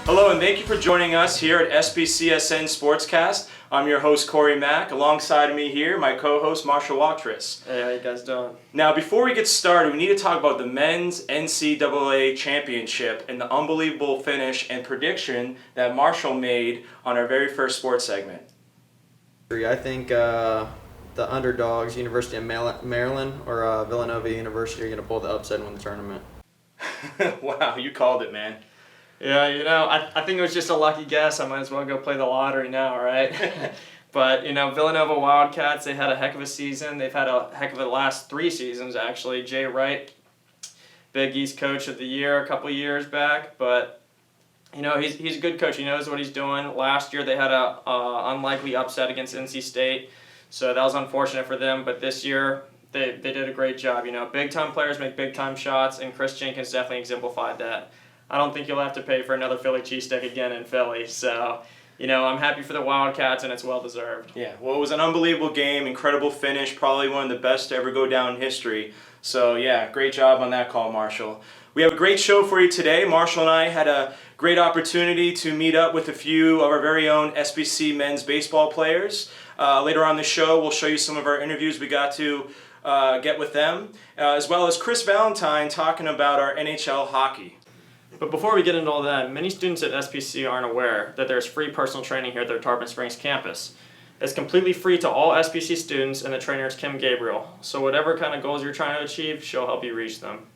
Hello and thank you for joining us here at SPCSN Sportscast. I'm your host Corey Mack. Alongside of me here, my co-host Marshall Wachtris. Hey, how you guys doing? Now before we get started, we need to talk about the men's NCAA championship and the unbelievable finish and prediction that Marshall made on our very first sports segment. I think the underdogs, University of Maryland or Villanova University, are going to pull the upset and win the tournament. Wow, you called it, man. Yeah, I think it was just a lucky guess. I might as well go play the lottery now, right? But, Villanova Wildcats, they had a heck of a season. They've had a heck of the last 3 seasons, actually. Jay Wright, Big East Coach of the Year a couple years back. But, he's a good coach. He knows what he's doing. Last year they had a unlikely upset against NC State, so that was unfortunate for them. But this year they did a great job. Big-time players make big-time shots, and Chris Jenkins definitely exemplified that. I don't think you'll have to pay for another Philly cheesesteak again in Philly. So, I'm happy for the Wildcats, and it's well-deserved. Yeah, well, it was an unbelievable game, incredible finish, probably one of the best to ever go down in history. So, yeah, great job on that call, Marshall. We have a great show for you today. Marshall and I had a great opportunity to meet up with a few of our very own SBC men's baseball players. Later on the show, we'll show you some of our interviews we got to get with them, as well as Chris Valentine talking about our NHL hockey. But before we get into all that, many students at SPC aren't aware that there's free personal training here at their Tarpon Springs campus. It's completely free to all SPC students, and the trainer is Kim Gabriel. So whatever kind of goals you're trying to achieve, she'll help you reach them.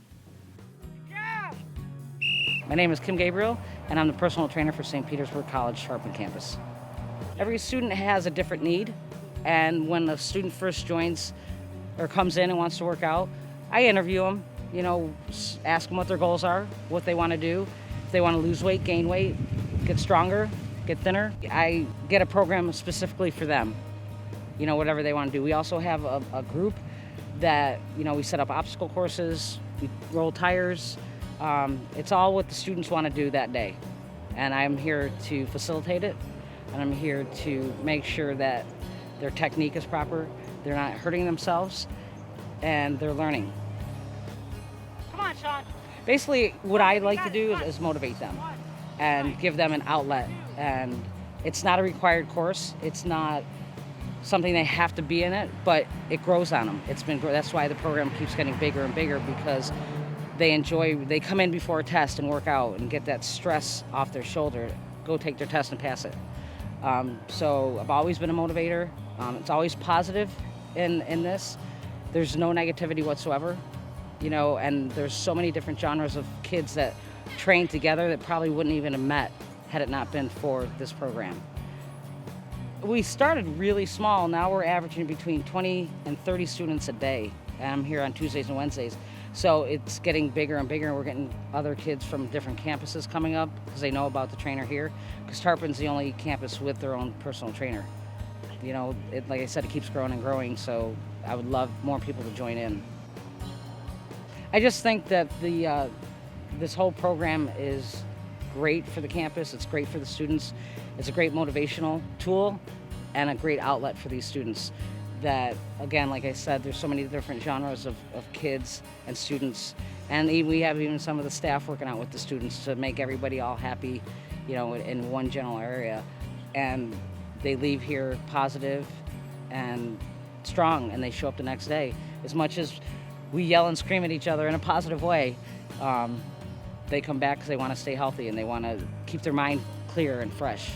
My name is Kim Gabriel, and I'm the personal trainer for St. Petersburg College Tarpon campus. Every student has a different need, and when a student first joins or comes in and wants to work out, I interview them. Ask them what their goals are, what they want to do. If they want to lose weight, gain weight, get stronger, get thinner. I get a program specifically for them, whatever they want to do. We also have a group that, we set up obstacle courses, we roll tires. It's all what the students want to do that day. And I'm here to facilitate it, and I'm here to make sure that their technique is proper, they're not hurting themselves, and they're learning. Come on, Sean. Basically, what I like to do is motivate them and give them an outlet. And it's not a required course. It's not something they have to be in it, but it grows on them. That's why the program keeps getting bigger and bigger, because they come in before a test and work out and get that stress off their shoulder, go take their test and pass it. So I've always been a motivator. It's always positive in this. There's no negativity whatsoever. And there's so many different genres of kids that train together that probably wouldn't even have met had it not been for this program. We started really small. Now we're averaging between 20 and 30 students a day. And I'm here on Tuesdays and Wednesdays. So it's getting bigger and bigger. We're getting other kids from different campuses coming up because they know about the trainer here. Because Tarpon's the only campus with their own personal trainer. Like I said, it keeps growing and growing. So I would love more people to join in. I just think that this whole program is great for the campus. It's great for the students. It's a great motivational tool and a great outlet for these students that, again, like I said, there's so many different genres of kids and students. And we have even some of the staff working out with the students to make everybody all happy, in one general area. And they leave here positive and strong, and they show up the next day. As much as we yell and scream at each other in a positive way, they come back because they want to stay healthy and they want to keep their mind clear and fresh.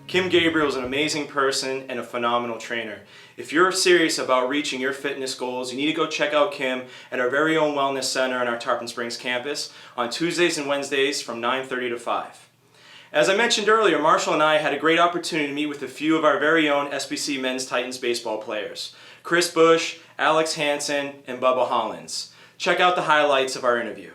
Kim Gabriel is an amazing person and a phenomenal trainer. If you're serious about reaching your fitness goals, you need to go check out Kim at our very own wellness center on our Tarpon Springs campus on Tuesdays and Wednesdays from 9:30 to 5. As I mentioned earlier, Marshall and I had a great opportunity to meet with a few of our very own SBC Men's Titans baseball players, Chris Bush, Alex Hansen, and Bubba Hollins. Check out the highlights of our interview.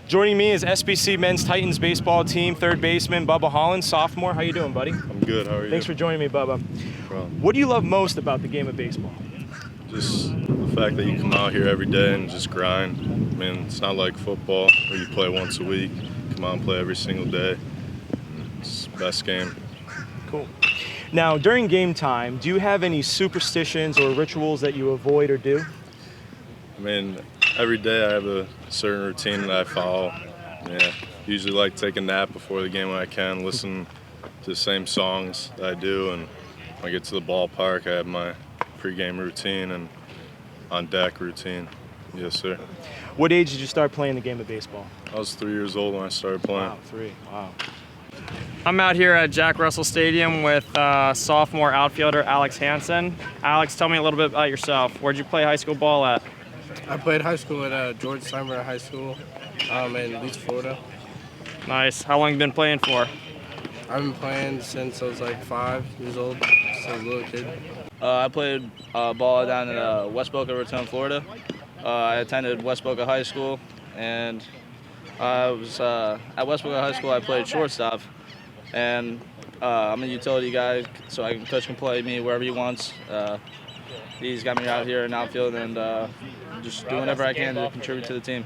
Joining me is SBC Men's Titans baseball team third baseman Bubba Hollins, sophomore. How you doing, buddy? I'm good. How are you? Thanks for joining me, Bubba. No problem. What do you love most about the game of baseball? Just the fact that you come out here every day and just grind. I mean, it's not like football where you play once a week. Come out and play every single day. It's the best game. Cool. Now, during game time, do you have any superstitions or rituals that you avoid or do? I mean, every day I have a certain routine that I follow. Yeah, usually like take a nap before the game when I can, listen to the same songs that I do, and when I get to the ballpark, I have my pregame routine and on deck routine. Yes, sir. What age did you start playing the game of baseball? I was 3 years old when I started playing. Wow, 3. Wow. I'm out here at Jack Russell Stadium with sophomore outfielder Alex Hansen. Alex, tell me a little bit about yourself. Where'd you play high school ball at? I played high school at George Steinbrenner High School in Leeds, Florida. Nice. How long you been playing for? I've been playing since I was like 5 years old, since I was a little kid. I played ball down in West Boca Raton, Florida. I attended West Boca High School, and I was at West Boca High School. I played shortstop, and I'm a utility guy, so coach can play me wherever he wants. He's got me out here in outfield and just doing whatever I can to contribute to the team.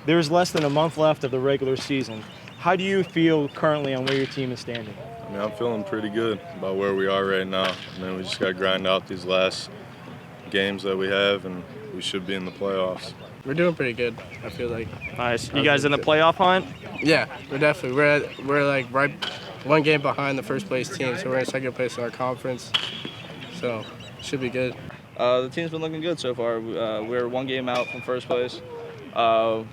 There's less than a month left of the regular season. How do you feel currently on where your team is standing? I mean, I'm feeling pretty good about where we are right now. I mean, we just got to grind out these last games that we have, and we should be in the playoffs. We're doing pretty good, I feel like. Nice. You guys in the playoff hunt? Yeah, we're definitely. We're like right 1 game behind the first place team, so we're in second place in our conference. So should be good. The team's been looking good so far. We're 1 game out from first place.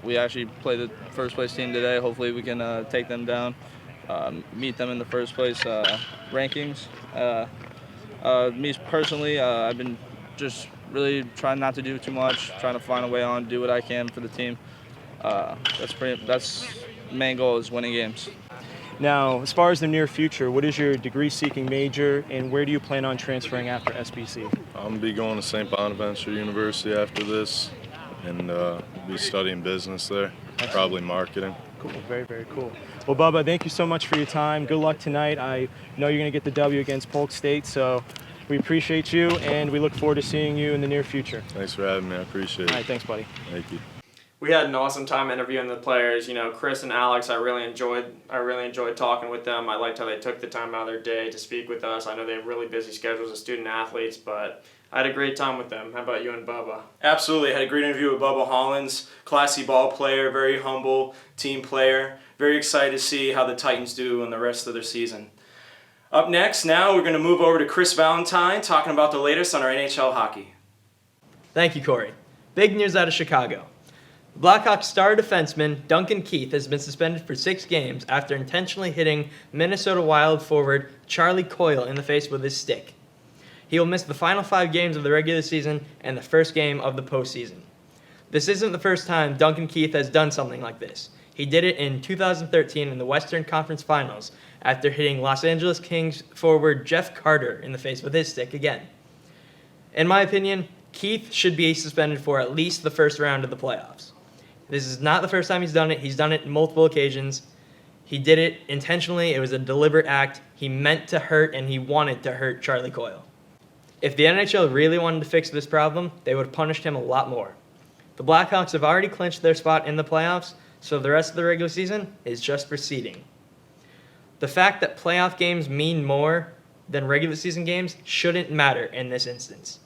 We actually play the first place team today. Hopefully we can take them down, meet them in the first place rankings. Me personally, I've been just really trying not to do too much, trying to find a way on, do what I can for the team. That's the main goal, is winning games. Now, as far as the near future, what is your degree-seeking major, and where do you plan on transferring after SPC? I'm going to be going to St. Bonaventure University after this and be studying business there, probably marketing. Cool, very, very cool. Well, Bubba, thank you so much for your time. Good luck tonight. I know you're going to get the W against Polk State, so we appreciate you, and we look forward to seeing you in the near future. Thanks for having me. I appreciate it. All right, thanks, buddy. Thank you. We had an awesome time interviewing the players. You know, Chris and Alex, I really enjoyed talking with them. I liked how they took the time out of their day to speak with us. I know they have really busy schedules as student athletes, but I had a great time with them. How about you and Bubba? Absolutely. I had a great interview with Bubba Hollins, classy ball player, very humble team player. Very excited to see how the Titans do in the rest of their season. Up next, now we're going to move over to Chris Valentine talking about the latest on our NHL hockey. Thank you, Corey. Big news out of Chicago. Blackhawks star defenseman Duncan Keith has been suspended for 6 games after intentionally hitting Minnesota Wild forward Charlie Coyle in the face with his stick. He will miss the final 5 games of the regular season and the first game of the postseason. This isn't the first time Duncan Keith has done something like this. He did it in 2013 in the Western Conference Finals after hitting Los Angeles Kings forward Jeff Carter in the face with his stick again. In my opinion, Keith should be suspended for at least the first round of the playoffs. This is not the first time he's done it. He's done it on multiple occasions. He did it intentionally. It was a deliberate act. He meant to hurt, and he wanted to hurt Charlie Coyle. If the NHL really wanted to fix this problem, they would have punished him a lot more. The Blackhawks have already clinched their spot in the playoffs, so the rest of the regular season is just proceeding. The fact that playoff games mean more than regular season games shouldn't matter in this instance.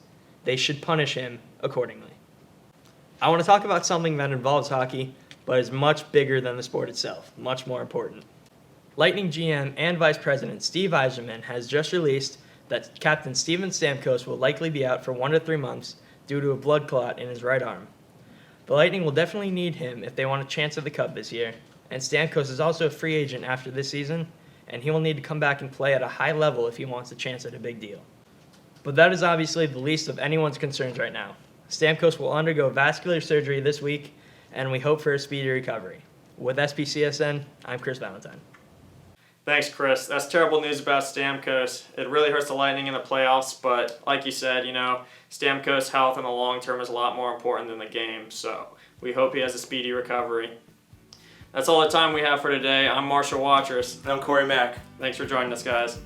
They should punish him accordingly. I want to talk about something that involves hockey, but is much bigger than the sport itself, much more important. Lightning GM and Vice President Steve Yzerman has just released that Captain Steven Stamkos will likely be out for 1 to 3 months due to a blood clot in his right arm. The Lightning will definitely need him if they want a chance at the Cup this year, and Stamkos is also a free agent after this season, and he will need to come back and play at a high level if he wants a chance at a big deal. But that is obviously the least of anyone's concerns right now. Stamkos will undergo vascular surgery this week, and we hope for a speedy recovery. With SPCSN, I'm Chris Valentine. Thanks, Chris. That's terrible news about Stamkos. It really hurts the Lightning in the playoffs, but like you said, Stamkos' health in the long term is a lot more important than the game, so we hope he has a speedy recovery. That's all the time we have for today. I'm Marshall Watchers. And I'm Corey Mack. Thanks for joining us, guys.